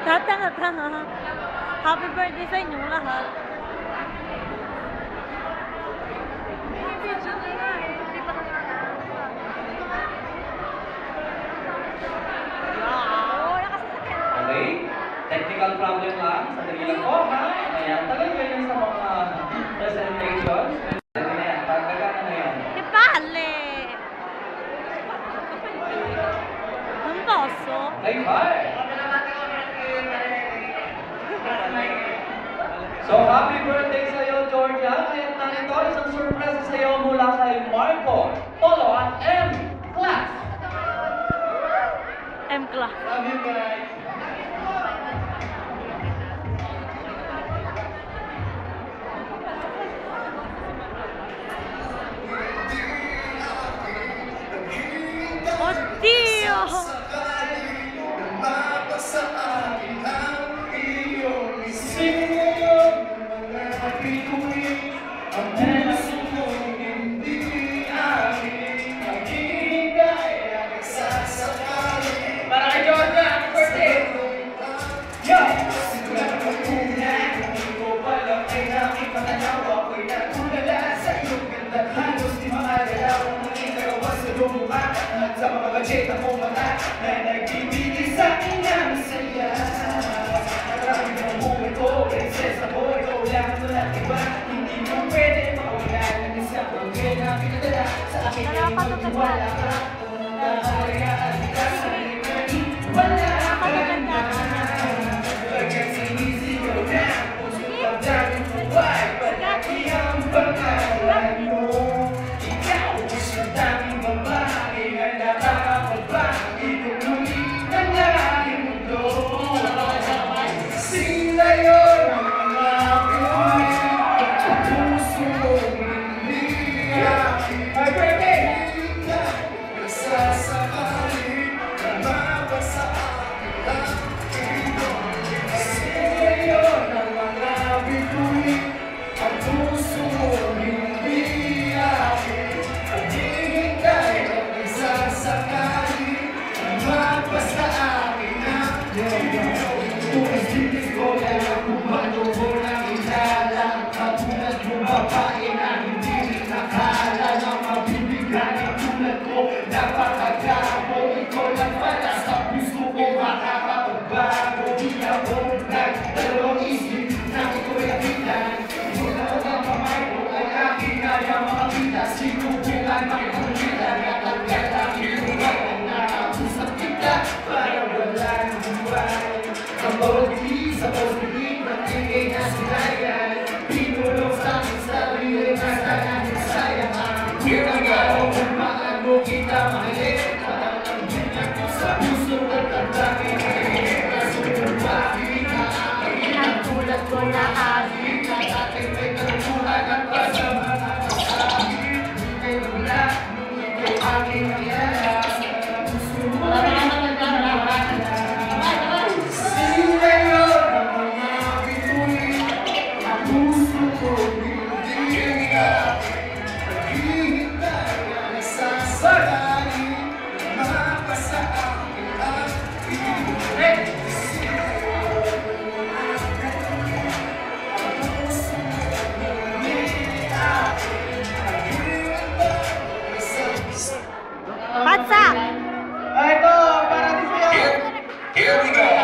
Tatanga-tanga. Happy birthday sa inyong lahat. Okay? Technical problem lang. Sandali lang po, ha? Ayan, tagal kayo sa mga presentations. Sandali na yan. Pagkaga na yan. Che palle! Non posso? Ay, bye! So, happy birthday sa iyo, Georgia. Kaya narito, isang surprise sa iyo mula kay Marco Polo at M Class. M-class. Love you guys. Oddio! Para kay Georgia, happy birthday! Yo! Sa mga budget ako mga na nagbibigay sa akin ng saya. Marami ng buhay ko, princess ako, ikaw lang ang walang iba. Hindi mo pwede mawala ng isang bagay na pinadala sa akin ay magtiwala ka. Nakakaya at ikaw sa akin, wala ka na. Pagkat sinisigaw na, puso ang daming buhay, palagi ang pangalan mo. Ikaw sa daming babae na nakakapagpagi kung muli na aking mundo. Sinayo ng mga pinuwi at puso mong hindi aking. My birthday! Nagsasakali na mabasa aking sinayo ng mga pinuwi at puso mong hindi aking. Paghihintay at nagsasakali na mabasa aking tukas titis ko na kumatubo ng ilalang katulad mo babae na hindi rin nakala na mabibigyan ng tulad ko. Napakagabo, ikaw lang pala sa puso ko makakapagbago. Di ako nagdalawang isip na ito'y kapitan. Mula ko ng kamay ko ay aking kaya makakita. Sinubukan makipulitan at agad ang iluwag ang nakausap kita para wala ng buhay. Ang bawat hindi sa positive na tingin na sinayan. Pinulong sa aking sarili na sana nisayang ang hiragaw. Kung maano kita makilit, parang ang bilang ko sa puso at ang dami makilit. Kasunod bakit na aking ang tulad ko na aking na ating may kalukuhan at pasama na sa akin. Hindi wala, hindi aking nangyala. Gusto mo rin ang sinayo ng mga bituin ang puso ko hindi aking. Paghihintay ang nagsasakali na mapasa akin ang ibig. Patsa! Ito, para din sa'yo. Here we go.